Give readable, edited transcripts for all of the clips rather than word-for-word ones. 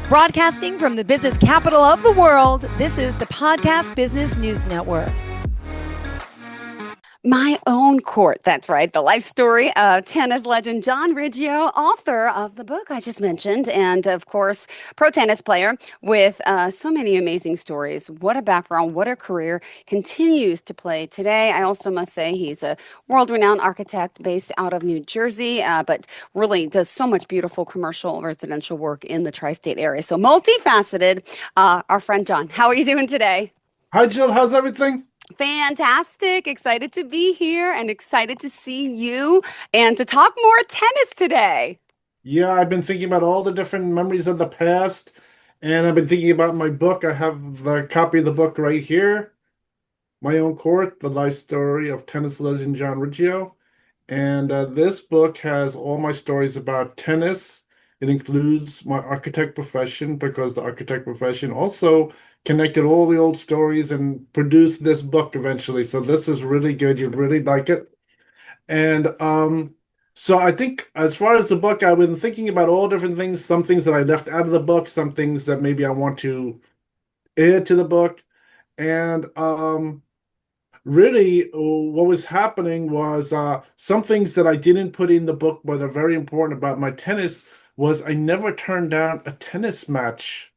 Broadcasting from the business capital of the world, this is the Podcast Business News Network. My Own Court. That's right. The life story of tennis legend John Riggio, author of the book I just mentioned, and of course, pro tennis player with so many amazing stories. What a background, what a career. Continues to play today. I also must say he's a world-renowned architect based out of New Jersey, but really does so much beautiful commercial residential work in the tri-state area. So multifaceted. Our friend John, how are you doing today? Hi, Jill. How's everything? Fantastic. Excited to be here and excited to see you and to talk more tennis today. Yeah, I've been thinking about all the different memories of the past, and I've been thinking about my book. I have the copy of the book right here, My Own Court, The Life Story of Tennis Legend John Riggio. And this book has all my stories about tennis. It includes my architect profession because the architect profession also connected all the old stories and produced this book eventually. So this is really good. You'd really like it. And so I think as far as the book, I've been thinking about all different things, some things that I left out of the book, some things that maybe I want to add to the book. And really what was happening was some things that I didn't put in the book but are very important about my tennis was I never turned down a tennis match.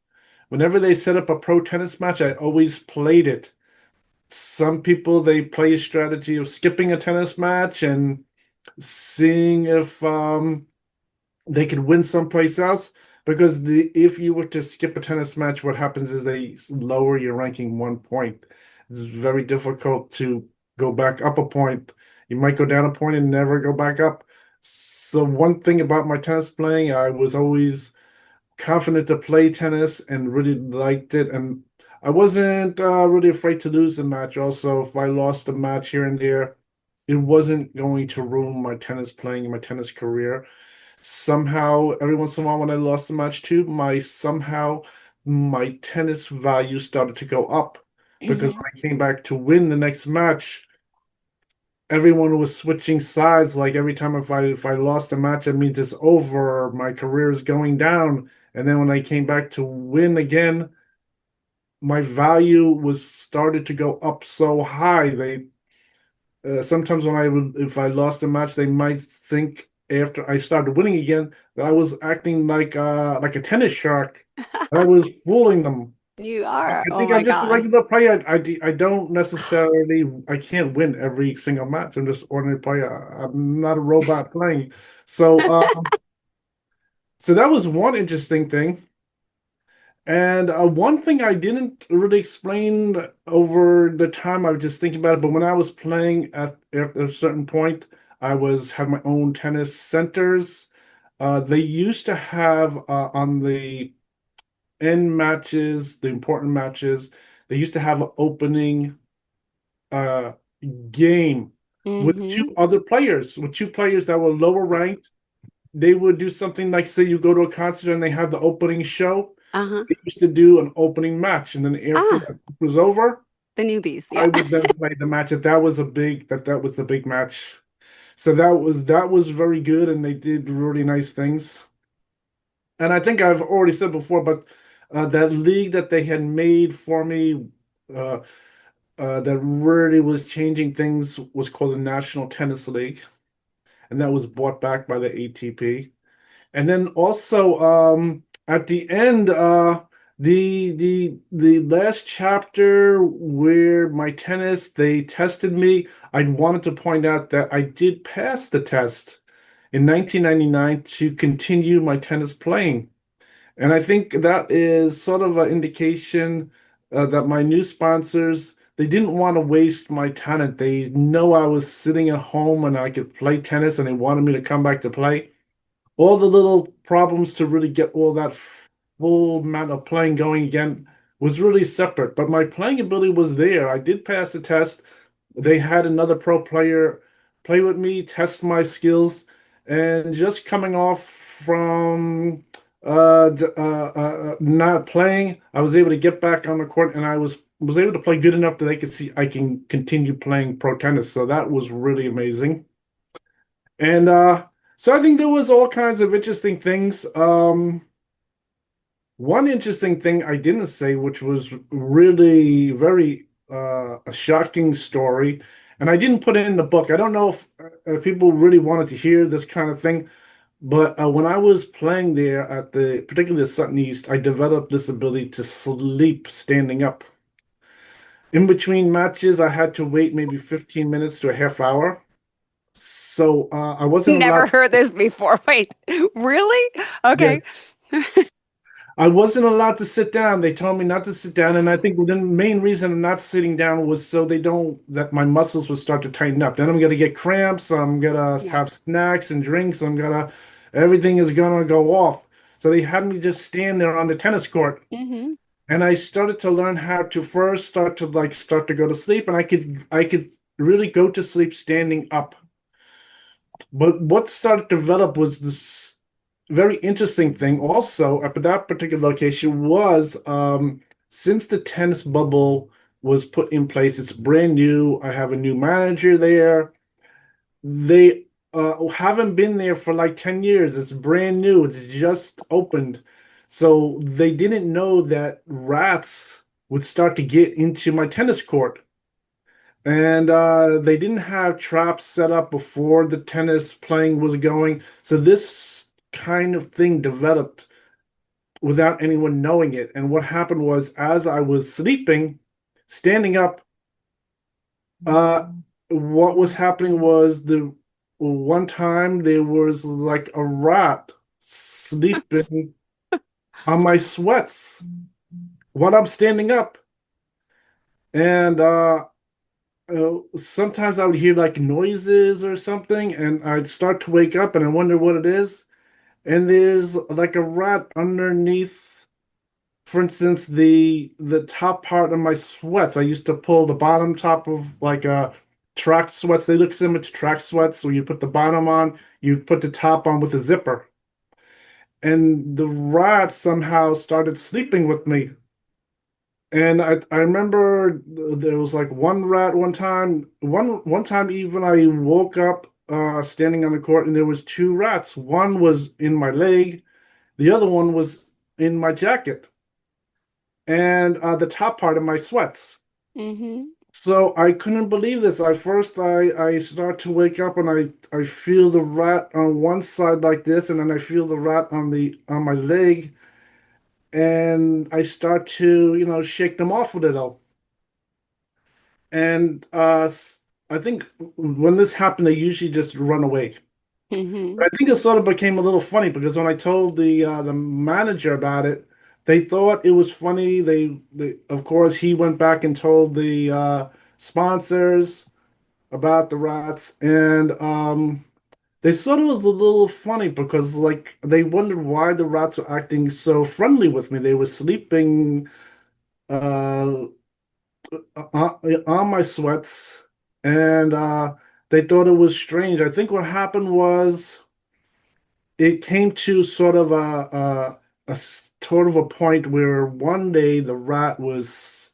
Whenever they set up a pro tennis match, I always played it. Some people, they play a strategy of skipping a tennis match and seeing if they could win someplace else. Because if you were to skip a tennis match, what happens is they lower your ranking 1 point. It's very difficult to go back up a point. You might go down a point and never go back up. So one thing about my tennis playing, I was always confident to play tennis and really liked it. And I wasn't really afraid to lose a match. Also, if I lost a match here and there, it wasn't going to ruin my tennis playing and my tennis career. Somehow, every once in a while, when I lost a match too, my tennis value started to go up because when I came back to win the next match, everyone was switching sides. Like every time if I lost a match, it means it's over. My career is going down. And then when I came back to win again, my value was started to go up so high. They sometimes if I lost a match, they might think after I started winning again that I was acting like a tennis shark. I was fooling them. You are. I Oh think my I'm just a God. regular player. I don't necessarily, I can't win every single match. I'm just an ordinary player. I'm not a robot playing. So, so that was one interesting thing. And one thing I didn't really explain over the time, I was just thinking about it, but when I was playing at a certain point, had my own tennis centers. They used to have on the end matches, the important matches, they used to have an opening uh, game Mm-hmm. with two players that were lower ranked. They would do something like, say, you go to a concert and they have the opening show. Uh-huh. They used to do an opening match, and then after Ah, that was over, the newbies. Yeah. I would then play the match. That was the big match. So that was very good, and they did really nice things. And I think I've already said before, but that league that they had made for me, uh, that really was changing things, was called the National Tennis League, and that was bought back by the ATP. And then also at the end, the last chapter where my tennis, they tested me. I wanted to point out that I did pass the test in 1999 to continue my tennis playing. And I think that is sort of an indication that my new sponsors, they didn't want to waste my talent. They know I was sitting at home and I could play tennis, and they wanted me to come back to play. All the little problems to really get all that full amount of playing going again was really separate, but my playing ability was there. I did pass the test. They had another pro player play with me, test my skills, and just coming off from not playing, I was able to get back on the court, and I was able to play good enough that they could see I can continue playing pro tennis. So that was really amazing. And so I think there was all kinds of interesting things. One interesting thing I didn't say, which was really very a shocking story, and I didn't put it in the book. I don't know if people really wanted to hear this kind of thing, but when I was playing there at particularly the Sutton East, I developed this ability to sleep standing up. In between matches, I had to wait maybe 15 minutes to a half hour. So I wasn't Never allowed heard this before. Wait, really? Yes. Okay. I wasn't allowed to sit down. They told me not to sit down, and I think the main reason I'm not sitting down was so they don't that my muscles would start to tighten up. Then I'm gonna get cramps. I'm gonna Yeah. have snacks and drinks. Everything is gonna go off. So they had me just stand there on the tennis court, Hmm. and I started to learn how to first start to go to sleep, and I could really go to sleep standing up. But what started to develop was this very interesting thing also at that particular location was since the tennis bubble was put in place, it's brand new. I have a new manager there. They haven't been there for like 10 years. It's brand new. It's just opened. So they didn't know that rats would start to get into my tennis court. And they didn't have traps set up before the tennis playing was going. So this kind of thing developed without anyone knowing it. And what happened was, as I was sleeping, standing up, uh, what was happening was the one time there was like a rat sleeping on my sweats while I'm standing up. And sometimes I would hear like noises or something, and I'd start to wake up and I wonder what it is. And there's like a rat underneath, for instance, the top part of my sweats. I used to pull the bottom top of like track sweats. They look similar to track sweats. So you put the bottom on, you put the top on with a zipper. And the rat somehow started sleeping with me. And I remember there was like one rat one time. One time even I woke up standing on the court and there was two rats. One was in my leg, the other one was in my jacket and the top part of my sweats. Hmm. So I couldn't believe this. At first I start to wake up and I feel the rat on one side like this, and then I feel the rat on my leg, and I start to, shake them off with it all. And I think when this happened, they usually just run away. Hmm. But I think it sort of became a little funny because when I told the manager about it, they thought it was funny. They of course he went back and told the sponsors about the rats, and they thought it was a little funny because like they wondered why the rats were acting so friendly with me. They were sleeping uh, on my sweats, and they thought it was strange. I think what happened was it came to sort of sort of a point where one day the rat was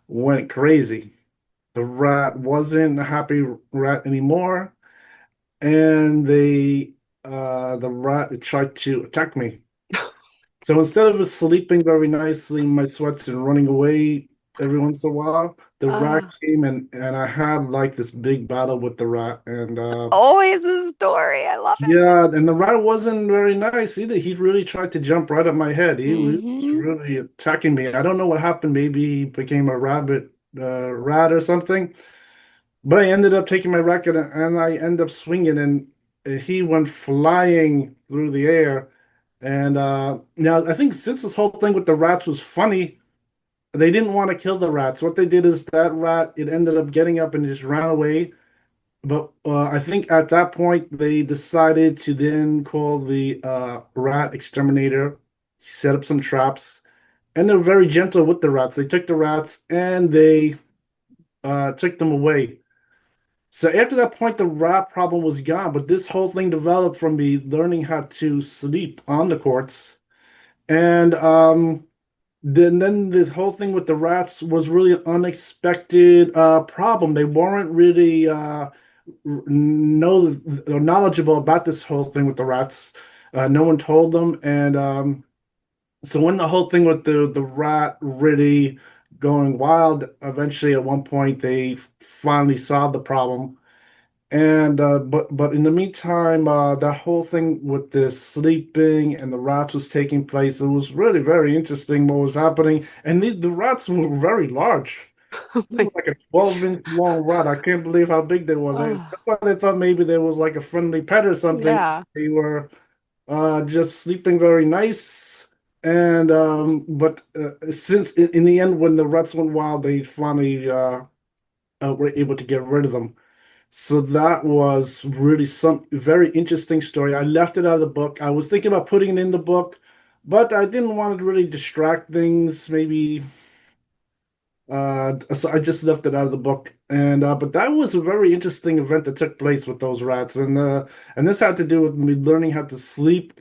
went crazy. The rat wasn't a happy rat anymore, and the rat tried to attack me. So instead of just sleeping very nicely in my sweats and running away every once in a while, the rat Ah, came and I had like this big battle with the rat. And always a story. I love it. yeah, and the rat wasn't very nice either. He really tried to jump right at my head. He was Hmm. really attacking me. I don't know what happened. Maybe he became a rat or something. But I ended up taking my racket and I ended up swinging, and he went flying through the air. And now I think since this whole thing with the rats was funny, they didn't want to kill the rats. What they did is that rat, it ended up getting up and just ran away. But I think at that point they decided to then call the rat exterminator, set up some traps, and they're very gentle with the rats. They took the rats and they took them away. So after that point, the rat problem was gone, but this whole thing developed from me learning how to sleep on the courts. And then the whole thing with the rats was really an unexpected problem. They weren't really know knowledgeable about this whole thing with the rats. No one told them, and So when the whole thing with the rat really going wild, eventually at one point they finally solved the problem. And but in the meantime, that whole thing with the sleeping and the rats was taking place. It was really very interesting what was happening. And the rats were very large. Oh It my, was like a 12-inch long rat. I can't believe how big they were. oh, That's why they thought maybe there was like a friendly pet or something. yeah. They were just sleeping very nice. And but since in the end, when the rats went wild, they finally were able to get rid of them. So that was really some very interesting story. I left it out of the book. I was thinking about putting it in the book, but I didn't want to really distract things. Maybe so I just left it out of the book. And but that was a very interesting event that took place with those rats, and this had to do with me learning how to sleep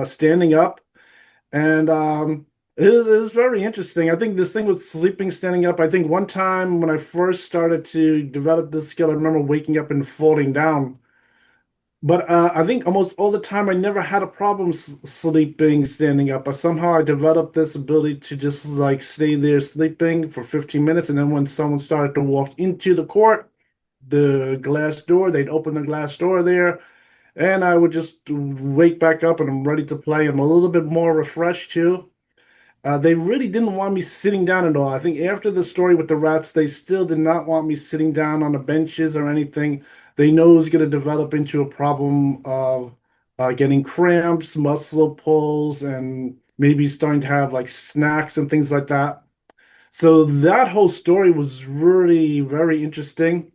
standing up. And it is very interesting. I think this thing with sleeping standing up, I think one time when I first started to develop this skill, I remember waking up and falling down. But I think almost all the time I never had a problem sleeping standing up. But somehow I developed this ability to just like stay there sleeping for 15 minutes. And then when someone started to walk into the court, the glass door, they'd open the glass door there, and I would just wake back up and I'm ready to play. I'm a little bit more refreshed too. They really didn't want me sitting down at all. I think after the story with the rats, they still did not want me sitting down on the benches or anything. They know it was going to develop into a problem of getting cramps, muscle pulls, and maybe starting to have like snacks and things like that. So that whole story was really very interesting.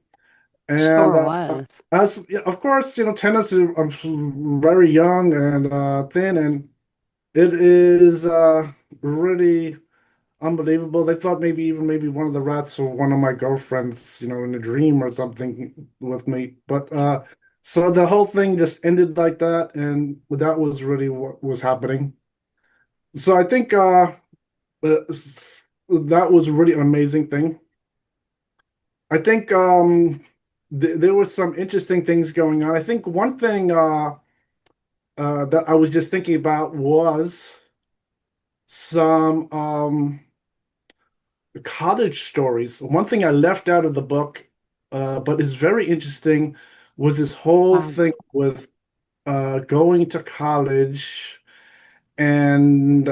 And Sure was. as yeah, of course, tennis, I'm very young and thin, and it is really unbelievable. They thought maybe one of the rats were one of my girlfriends, in a dream or something with me. But so the whole thing just ended like that, and that was really what was happening. So I think that was really an amazing thing. I think th there were some interesting things going on. I think one thing that I was just thinking about was some college stories. One thing I left out of the book, but is very interesting, was this whole Wow. thing with going to college and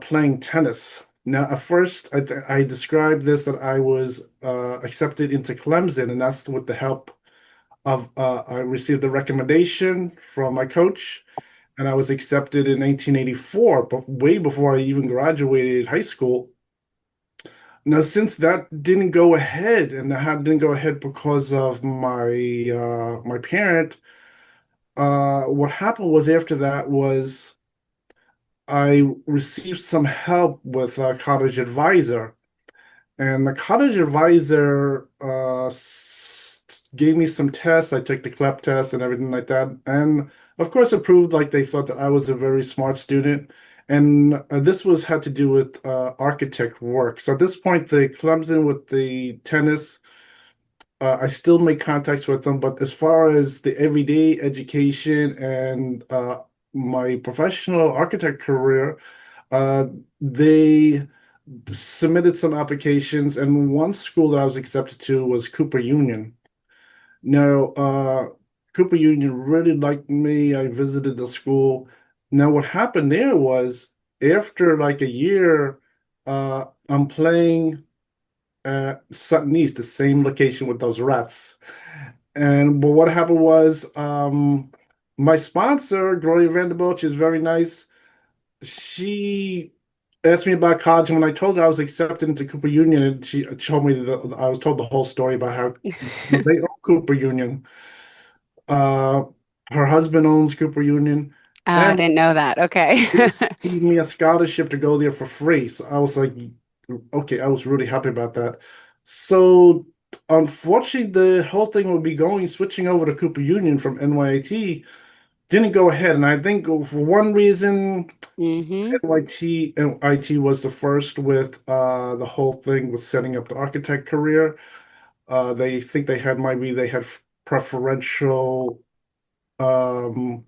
playing tennis. Now, at first, I described this that I was accepted into Clemson, and that's with the help of I received a recommendation from my coach, and I was accepted in 1984, but way before I even graduated high school. Now, since that didn't go ahead, and that didn't go ahead because of my parent, what happened was after that was I received some help with a college advisor, and the college advisor gave me some tests. I took the CLEP test and everything like that, and of course, it proved like they thought that I was a very smart student. And this was had to do with architect work. So at this point, the Clemson with the tennis, I still make contacts with them. But as far as the everyday education and my professional architect career, uh, they submitted some applications, and one school that I was accepted to was Cooper Union. Now, Cooper Union really liked me. I visited the school. Now, what happened there was after like a year, I'm playing at Sutton East, the same location with those rats. And but what happened was, my sponsor, Gloria Vanderbilt, she's very nice. She asked me about college, and when I told her I was accepted into Cooper Union, and she told me that I was told the whole story about how they own Cooper Union. Uh, her husband owns Cooper Union, I and didn't know that. Okay. they gave me a scholarship to go there for free. So I was like, okay, I was really happy about that. So unfortunately, the whole thing would be switching over to Cooper Union from NYIT didn't go ahead. And I think for one reason, Hmm. NYIT was the first with the whole thing with setting up the architect career. They think they had preferential um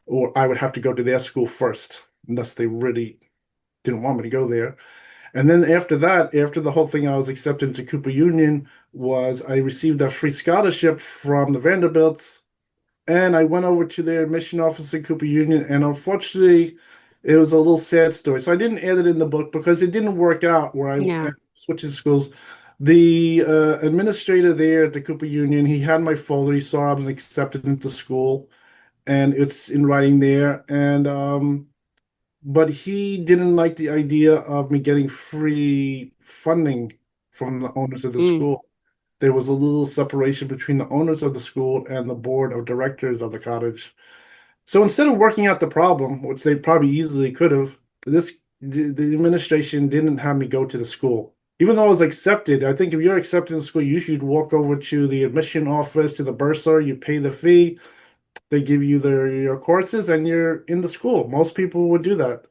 or I would have to go to their school first, unless they really. didn't want me to go there. And then after that, after the whole thing, I was accepted into Cooper Union, was I received a free scholarship from the Vanderbilts, and I went over to their admission office in Cooper Union, and unfortunately, it was a little sad story. So I didn't add it in the book because it didn't work out where I Yeah. switched schools. The administrator there at the Cooper Union, he had my folder. He saw I was accepted into school, and it's in writing there. And but he didn't like the idea of me getting free funding from the owners of the Mm. school. There was a little separation between the owners of the school and the board of directors of the cottage. So instead of working out the problem, which they probably easily could have, the administration didn't have me go to the school. Even though I was accepted, I think if you're accepted in school, you should walk over to the admission office, to the bursar, you pay the fee, they give you your courses, and you're in the school. Most people would do that.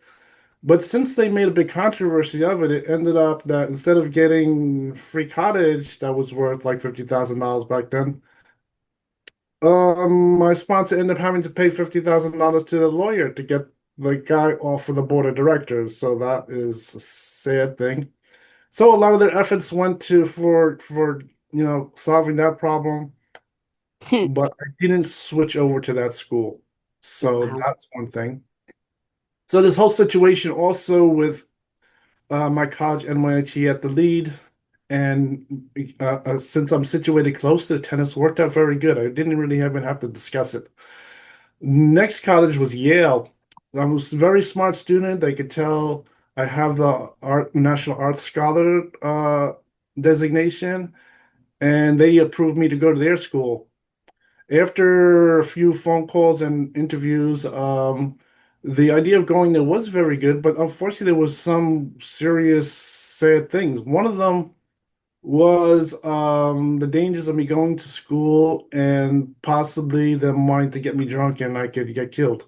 But since they made a big controversy of it, it ended up that instead of getting free cottage that was worth like $50,000 back then, my sponsor ended up having to pay $50,000 to the lawyer to get the guy off of the board of directors. So that is a sad thing. So a lot of their efforts went to for solving that problem, but I didn't switch over to that school. So Wow. that's one thing. So this whole situation also with my college NYIT at the lead, and since I'm situated close to the tennis, worked out very good. I didn't really even have to discuss it. Next college was Yale. I was a very smart student. They could tell I have the National Arts Scholar designation, and they approved me to go to their school. After a few phone calls and interviews, the idea of going there was very good, but unfortunately, there was some serious sad things. One of them was the dangers of me going to school and possibly them wanting to get me drunk and I could get killed.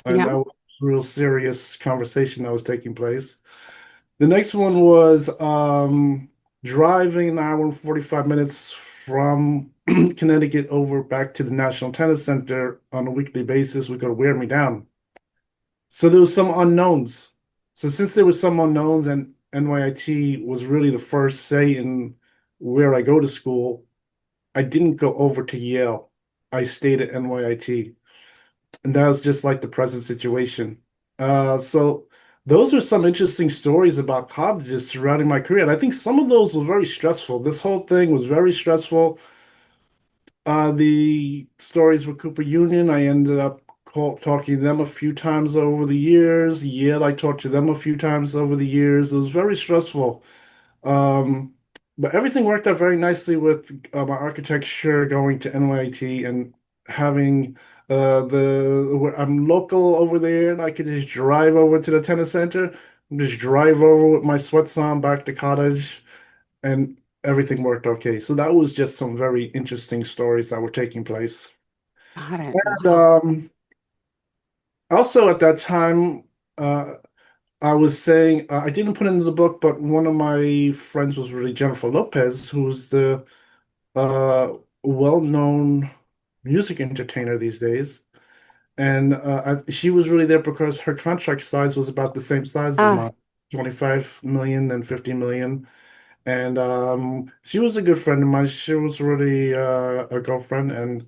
And Yeah. that was a real serious conversation that was taking place. The next one was driving an hour and 45 minutes from Connecticut over back to the National Tennis Center on a weekly basis was going to wear me down. So there was some unknowns. So since there was some unknowns and NYIT was really the first say in where I go to school, I didn't go over to Yale. I stayed at NYIT. And that was just like the present situation. So those are some interesting stories about colleges surrounding my career. And I think some of those were very stressful. This whole thing was very stressful. The stories with Cooper Union, I ended up talking to them a few times over the years. Yale, I talked to them a few times over the years. It was very stressful. Um, but everything worked out very nicely with my architecture going to NYT and having I'm local over there and I could just drive over to the tennis center, just drive over with my sweats on back to cottage, and everything worked okay. So that was just some very interesting stories that were taking place. Got it. And Wow. also at that time, uh, I was saying I didn't put it into the book, but one of my friends was really Jennifer Lopez, who's the uh, well-known music entertainer these days. And she was really there because her contract size was about the same size as Ah, mine, 25 million and 50 million. And she was a good friend of mine. She was really a girlfriend, and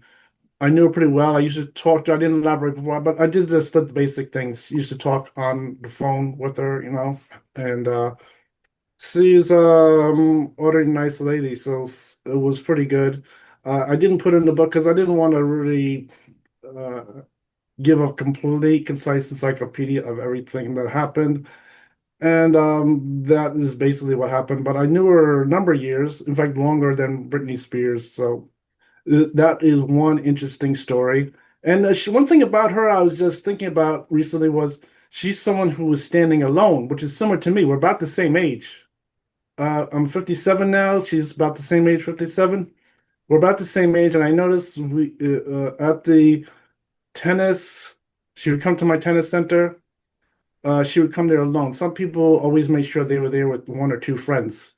I knew her pretty well. I used to talk to her. I didn't elaborate before, but I did just the basic things. Used to talk on the phone with her, and she's ordering nice lady, so it was pretty good. I didn't put it in the book because I didn't want to really uh, give a complete, concise encyclopedia of everything that happened. And that is basically what happened. But I knew her a number of years, in fact, longer than Britney Spears. So that is one interesting story. And one thing about her I was just thinking about recently was she's someone who was standing alone, which is similar to me. We're about the same age. I'm 57 now. She's about the same age, 57. We're about the same age, and I noticed we at the tennis, she would come to my tennis center. She would come there alone. Some people always made sure they were there with one or two friends.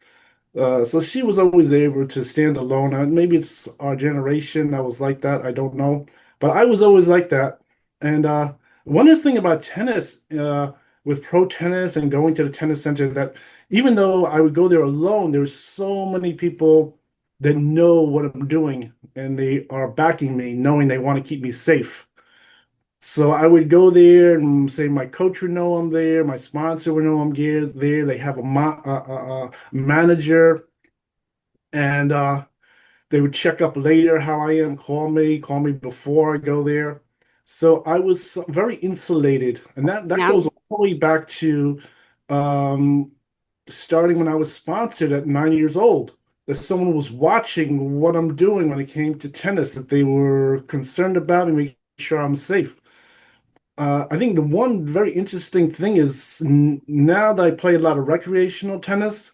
So she was always able to stand alone. Maybe it's our generation that was like that. I don't know. But I was always like that. And one nice thing about tennis, with pro tennis and going to the tennis center that even though I would go there alone, there's so many people that know what I'm doing and they are backing me, knowing they want to keep me safe. So I would go there and say my coach would know I'm there, my sponsor would know I'm there. They have a manager, and they would check up later how I am, call me before I go there. So I was very insulated, and that Yeah. goes all the way back to um, starting when I was sponsored at 9 years old. That someone was watching what I'm doing when it came to tennis, that they were concerned about me, making sure I'm safe. I think the one very interesting thing is now that I play a lot of recreational tennis,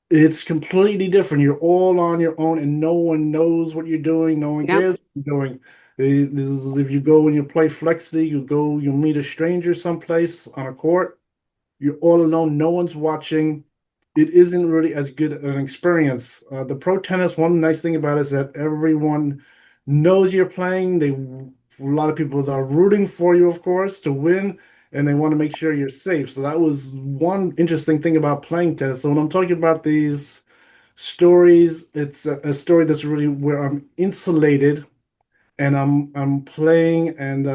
it's completely different. You're all on your own, and no one knows what you're doing. No one Yep. cares what you're doing. If you go and you play flexi, you meet a stranger someplace on a court. You're all alone. No one's watching. It isn't really as good an experience. The pro tennis, one nice thing about it is that everyone knows you're playing. A lot of people are rooting for you, of course, to win, and they want to make sure you're safe. So that was one interesting thing about playing tennis. So when I'm talking about these stories, it's a story that's really where I'm insulated and I'm playing and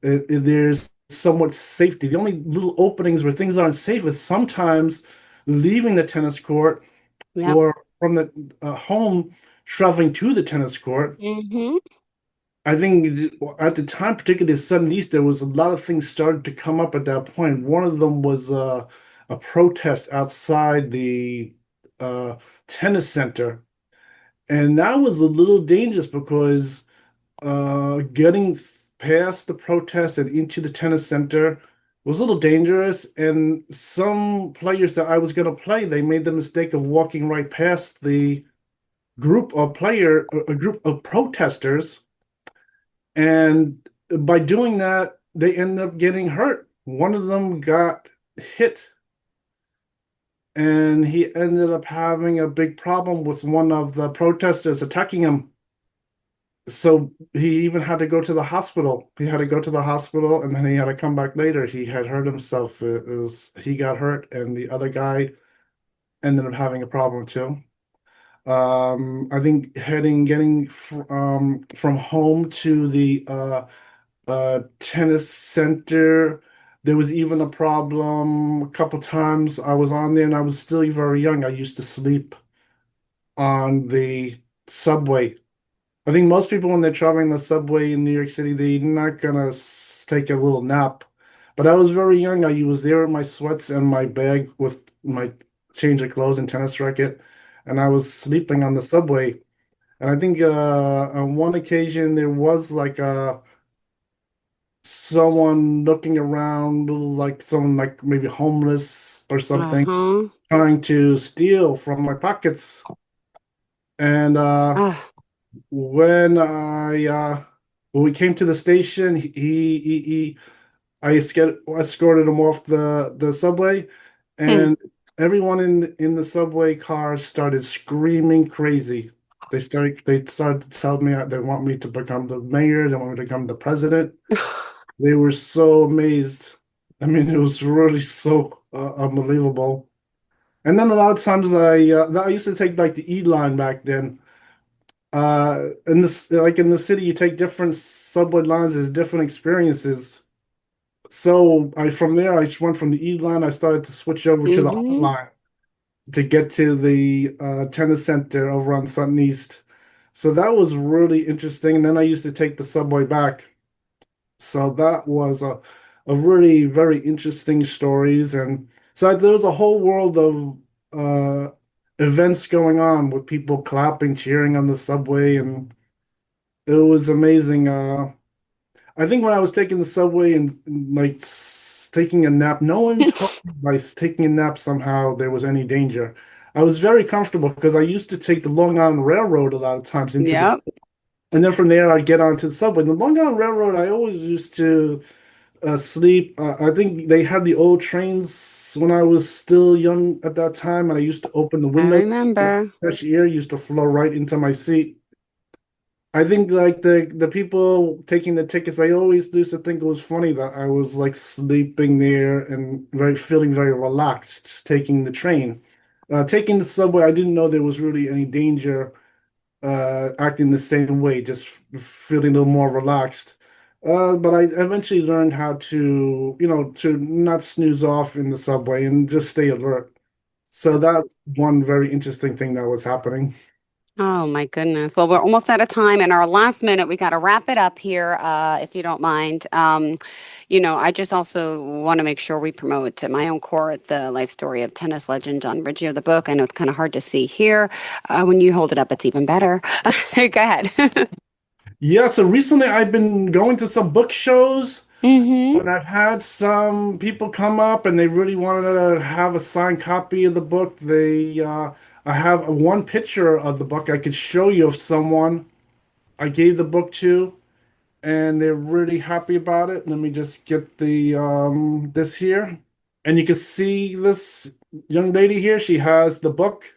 there's somewhat safety. The only little openings where things aren't safe is sometimes leaving the tennis court Yep. or from the home traveling to the tennis court. Hmm. I think at the time, particularly the '70s, there was a lot of things started to come up at that point. One of them was a protest outside the uh, tennis center, and that was a little dangerous because getting past the protest and into the tennis center was a little dangerous. And some players that I was going to play, they made the mistake of walking right past the a group of protesters. And by doing that, they ended up getting hurt. One of them got hit and he ended up having a big problem with one of the protesters attacking him. So he even had to go to the hospital. He had to go to the hospital and then he had to come back later. He had hurt himself. He got hurt and the other guy ended up having a problem too. I think getting from home to the tennis center, there was even a problem a couple times. I was on there and I was still very young. I used to sleep on the subway. I think most people, when they're traveling the subway in New York City, they're not gonna take a little nap. But I was very young. I was there in my sweats and my bag with my change of clothes and tennis racket, and I was sleeping on the subway. And I think on one occasion there was like someone looking around, like someone like maybe homeless or something, Uh-huh. trying to steal from my pockets. And Ah. when when we came to the station, I escorted him off the subway, Hmm. and everyone in the subway car started screaming crazy. They started to tell me they want me to become the mayor, they want me to become the president. They were so amazed. I mean, it was really so unbelievable. And then a lot of times I used to take like the E line back then. In this like in the city, you take different subway lines. There's different experiences. So I from there I just went from the E line. I started to switch over to the R Hmm. line to get to the tennis center over on Sutton East. So that was really interesting. And then I used to take the subway back. So that was a really very interesting stories. And so there was a whole world of events going on with people clapping, cheering on the subway, and it was amazing. I think when I was taking the subway and like taking a nap, no one told me by taking a nap somehow there was any danger. I was very comfortable because I used to take the Long Island Railroad a lot of times into the, Yep. and then from there I'd get onto the subway. The Long Island Railroad, I always used to sleep. I think they had the old trains when I was still young at that time, and I used to open the I windows. remember. Fresh air used to flow right into my seat. I think like the people taking the tickets, I always used to think it was funny that I was like sleeping there and feeling very relaxed taking the train. Taking the subway, I didn't know there was really any danger acting the same way, just feeling a little more relaxed. But I eventually learned how to, to not snooze off in the subway and just stay alert. So that's one very interesting thing that was happening. Oh my goodness. Well, we're almost out of time. In our last minute, we got to wrap it up here, if you don't mind. I just also want to make sure we promote my own court, the life story of tennis legend John Riggio, the book. I know it's kind of hard to see here. When you hold it up, it's even better. Go ahead. Yeah, so recently I've been going to some book shows Mm-hmm. and I've had some people come up and they really wanted to have a signed copy of the book. I have one picture of the book I could show you of someone I gave the book to, and they're really happy about it. Let me just get the this here. And you can see this young lady here. She has the book.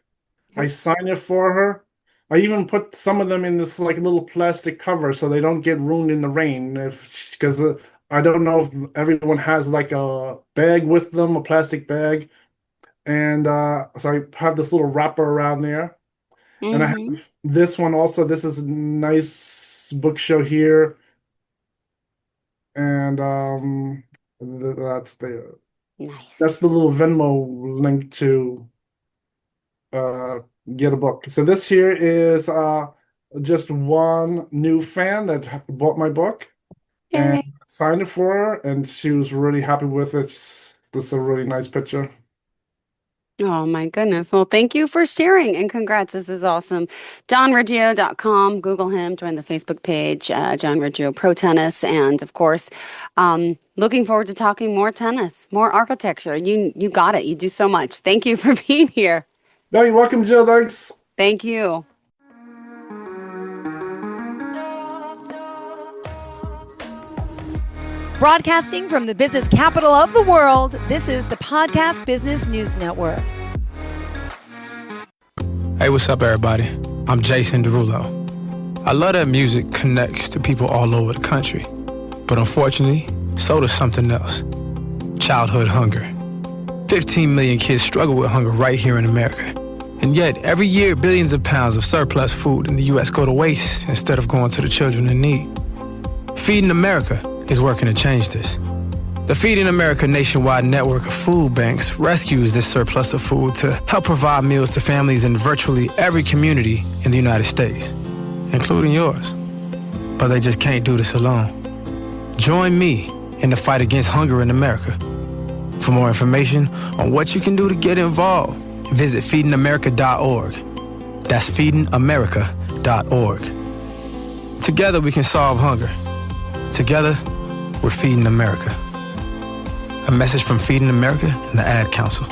I signed it for her. I even put some of them in this like little plastic cover so they don't get ruined in the rain. If because I don't know if everyone has like a bag with them, a plastic bag, and so I have this little wrapper around there. And I Mm-hmm. have this one also. This is a nice book show here, and that's Nice. the little Venmo link to uh get a book. So this here is just one new fan that bought my book and Yay. signed it for her, and she was really happy with it. This is a really nice picture. Oh my goodness. Well, thank you for sharing and congrats. This is awesome. JohnRiggio.com. Google him, join the Facebook page, John Riggio Pro Tennis. And of course, looking forward to talking more tennis, more architecture. You got it. You do so much. Thank you for being here. No, you're welcome, Jill. Thanks. Thank you. Broadcasting from the business capital of the world, this is the Podcast Business News Network. Hey, what's up, everybody? I'm Jason Derulo. I love that music connects to people all over the country. But unfortunately, so does something else. Childhood hunger. 15 million kids struggle with hunger right here in America. And yet, every year, billions of pounds of surplus food in the U.S. go to waste instead of going to the children in need. Feeding America is working to change this. The Feeding America nationwide network of food banks rescues this surplus of food to help provide meals to families in virtually every community in the United States, including yours. But they just can't do this alone. Join me in the fight against hunger in America. For more information on what you can do to get involved, visit feedingamerica.org. That's feedingamerica.org. Together we can solve hunger. Together, we're Feeding America. A message from Feeding America and the Ad Council.